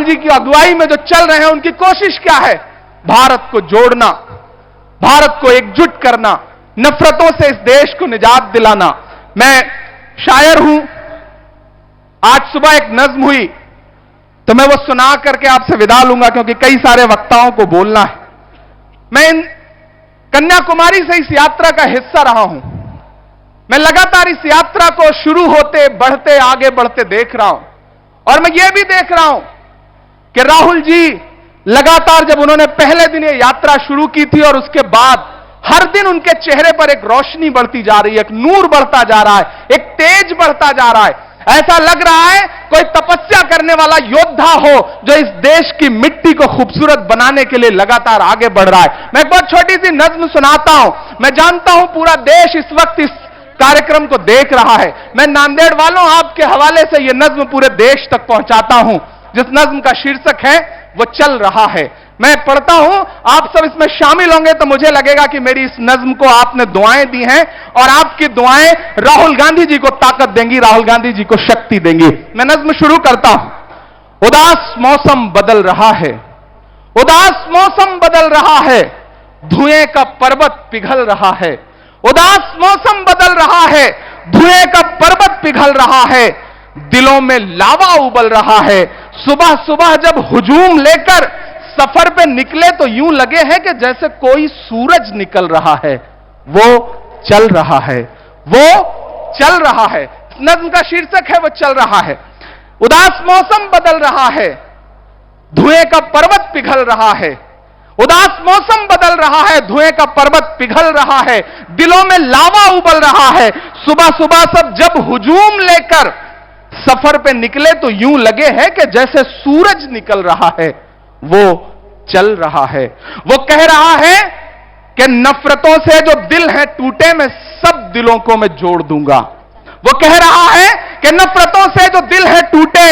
जी की अगुवाई में जो चल रहे हैं, उनकी कोशिश क्या है? भारत को जोड़ना, भारत को एकजुट करना, नफरतों से इस देश को निजात दिलाना। मैं शायर हूं, आज सुबह एक नज्म हुई तो मैं वो सुना करके आपसे विदा लूंगा, क्योंकि कई सारे वक्ताओं को बोलना है। मैं कन्याकुमारी से इस यात्रा का हिस्सा रहा हूं। मैं लगातार इस यात्रा को शुरू होते बढ़ते आगे बढ़ते देख रहा हूं, और मैं ये भी देख रहा हूं कि राहुल जी लगातार जब उन्होंने पहले दिन ये यात्रा शुरू की थी और उसके बाद हर दिन उनके चेहरे पर एक रोशनी बढ़ती जा रही है, एक नूर बढ़ता जा रहा है, एक तेज बढ़ता जा रहा है। ऐसा लग रहा है कोई तपस्या करने वाला योद्धा हो जो इस देश की मिट्टी को खूबसूरत बनाने के लिए लगातार आगे बढ़ रहा है। मैं एक बहुत छोटी सी नज्म सुनाता हूं। मैं जानता हूं पूरा देश इस वक्त इस कार्यक्रम को देख रहा है। मैं नांदेड़ वालों, आपके हवाले से यह नज्म पूरे देश तक पहुंचाता हूं, जिस नज्म का शीर्षक है वो चल रहा है। मैं पढ़ता हूं, आप सब इसमें शामिल होंगे तो मुझे लगेगा कि मेरी इस नज्म को आपने दुआएं दी हैं, और आपकी दुआएं राहुल गांधी जी को ताकत देंगी, राहुल गांधी जी को शक्ति देंगी। मैं नज्म शुरू करता हूं। उदास मौसम बदल रहा है, उदास मौसम बदल रहा है, धुएं का पर्वत पिघल रहा है। उदास मौसम बदल रहा है, धुएं का पर्वत पिघल रहा है, दिलों में लावा उबल रहा है। सुबह सुबह जब हुजूम लेकर सफर पे निकले तो यूं लगे हैं कि जैसे कोई सूरज निकल रहा है। वो चल रहा है, वो चल रहा है। नज्म का शीर्षक है वो चल रहा है। उदास मौसम बदल रहा है, धुएं का पर्वत पिघल रहा है। उदास मौसम बदल रहा है, धुएं का पर्वत पिघल रहा है, दिलों में लावा उबल रहा है। सुबह सुबह सब जब हुजूम लेकर सफर पे निकले तो यूं लगे हैं कि जैसे सूरज निकल रहा है। वो चल रहा है। वो कह रहा है कि नफरतों से जो दिल है टूटे, मैं सब दिलों को मैं जोड़ दूंगा। वो कह रहा है कि नफरतों से जो दिल है टूटे,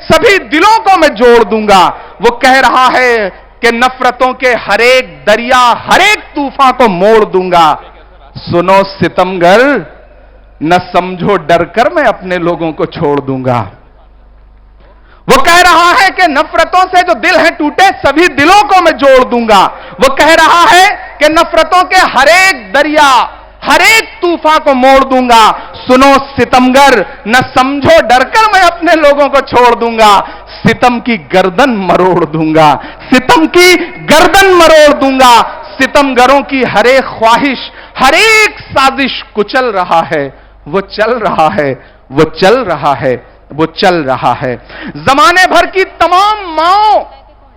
सभी दिलों को मैं जोड़ दूंगा। वो कह रहा है कि नफरतों के हर एक दरिया, हर एक तूफान को मोड़ दूंगा। सुनो सितमगर, न समझो डर कर मैं अपने लोगों को छोड़ दूंगा। वो कह रहा है कि नफरतों से जो दिल है टूटे, सभी दिलों को मैं जोड़ दूंगा। वो कह रहा है कि नफरतों के हर एक दरिया, हर एक तूफान को मोड़ दूंगा। सुनो सितमगर, न समझो डर कर मैं अपने लोगों को छोड़ दूंगा। सितम की गर्दन मरोड़ दूंगा, सितम की गर्दन मरोड़ दूंगा। सितमगरों की हर एक ख्वाहिश, हर एक साजिश कुचल रहा है। वो चल रहा है, वो चल रहा है, वो चल रहा है। जमाने भर की तमाम माओ,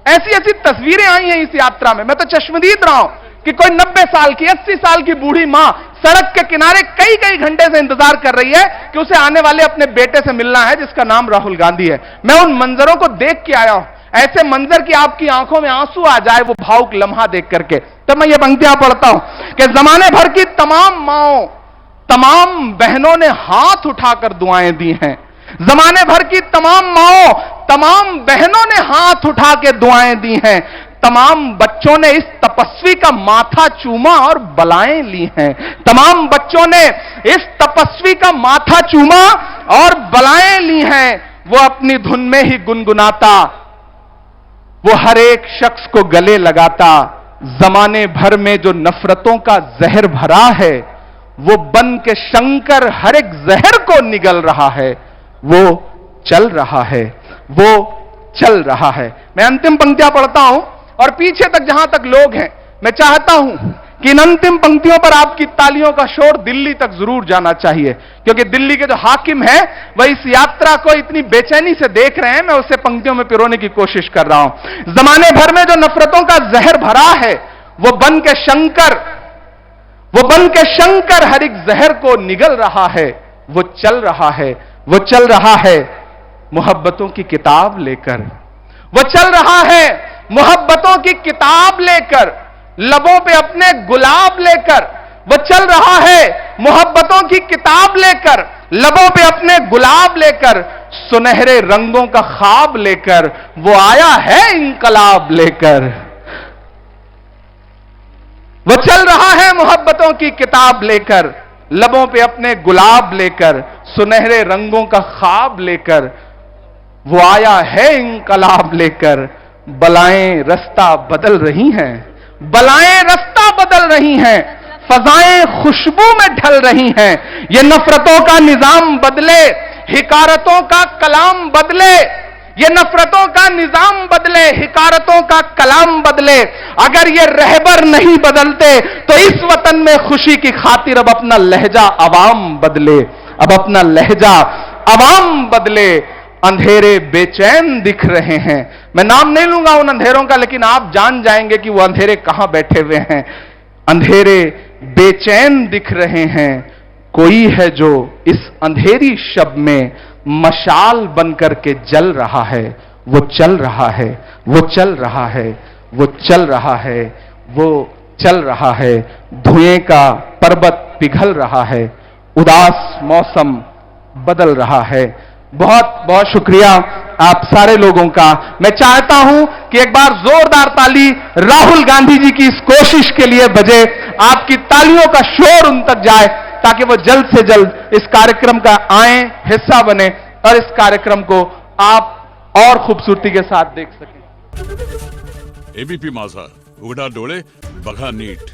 ऐसी ऐसी तस्वीरें आई हैं इस यात्रा में। मैं तो चश्मदीद रहा हूं कि कोई 90 साल की, 80 साल की बूढ़ी मां सड़क के किनारे कई कई घंटे से इंतजार कर रही है कि उसे आने वाले अपने बेटे से मिलना है, जिसका नाम राहुल गांधी है। मैं उन मंजरों को देख के आया हूं, ऐसे मंजर कि आपकी आंखों में आंसू आ जाए वो भावुक लम्हा देख करके। तो मैं ये पंक्तियां पढ़ता हूं कि जमाने भर की तमाम माओ, तमाम बहनों ने हाथ उठाकर दुआएं दी हैं। जमाने भर की तमाम माओ, तमाम बहनों ने हाथ उठा के दुआएं दी हैं। तमाम बच्चों ने इस तपस्वी का माथा चूमा और बलाएं ली हैं। तमाम बच्चों ने इस तपस्वी का माथा चूमा और बलाएं ली हैं। वो अपनी धुन में ही गुनगुनाता, वो हर एक शख्स को गले लगाता। जमाने भर में जो नफरतों का जहर भरा है, वो बन के शंकर हर एक जहर को निगल रहा है। वो चल रहा है, वो चल रहा है। मैं अंतिम पंक्तियां पढ़ता हूं, और पीछे तक जहां तक लोग हैं, मैं चाहता हूं कि इन अंतिम पंक्तियों पर आपकी तालियों का शोर दिल्ली तक जरूर जाना चाहिए, क्योंकि दिल्ली के जो हाकिम हैं वह इस यात्रा को इतनी बेचैनी से देख रहे हैं। मैं उसे पंक्तियों में पिरोने की कोशिश कर रहा हूं। जमाने भर में जो नफरतों का जहर भरा है, वो बन के शंकर, वो बन के शंकर हर एक जहर को निगल रहा है। वो चल रहा है, वो चल रहा है मोहब्बतों की किताब लेकर। वो चल रहा है मोहब्बतों की किताब लेकर, लबों पे अपने गुलाब लेकर। वो चल रहा है मोहब्बतों की किताब लेकर, लबों पे अपने गुलाब लेकर, सुनहरे रंगों का ख्वाब लेकर। वो आया है इंकलाब लेकर। वो चल रहा है मोहब्बतों की किताब लेकर, लबों पे अपने गुलाब लेकर, सुनहरे रंगों का ख्वाब लेकर। वो आया है इंकलाब लेकर, बलाएं रास्ता बदल रही हैं, बलाएं रास्ता बदल रही हैं, फजाएं खुशबू में ढल रही हैं। ये नफरतों का निजाम बदले, हिकारतों का कलाम बदले, ये नफरतों का निजाम बदले, हिकारतों का कलाम बदले। अगर ये रहबर नहीं बदलते तो इस वतन में खुशी की खातिर अब अपना लहजा अवाम बदले, अब अपना लहजा अवाम बदले। अंधेरे बेचैन दिख रहे हैं, मैं नाम नहीं लूंगा उन अंधेरों का, लेकिन आप जान जाएंगे कि वो अंधेरे कहां बैठे हुए हैं। अंधेरे बेचैन दिख रहे हैं, कोई है जो इस अंधेरी शब में मशाल बनकर के जल रहा है, वो चल रहा है, वो चल रहा है, वो चल रहा है, वो चल रहा है। धुएं का पर्वत पिघल रहा है, उदास मौसम बदल रहा है। बहुत बहुत शुक्रिया आप सारे लोगों का। मैं चाहता हूं कि एक बार जोरदार ताली राहुल गांधी जी की इस कोशिश के लिए बजे, आपकी तालियों का शोर उन तक जाए ताकि वो जल्द से जल्द इस कार्यक्रम का आए, हिस्सा बने और इस कार्यक्रम को आप और खूबसूरती के साथ देख सकें। एबीपी माझा, उघडा डोळे बघा नीट।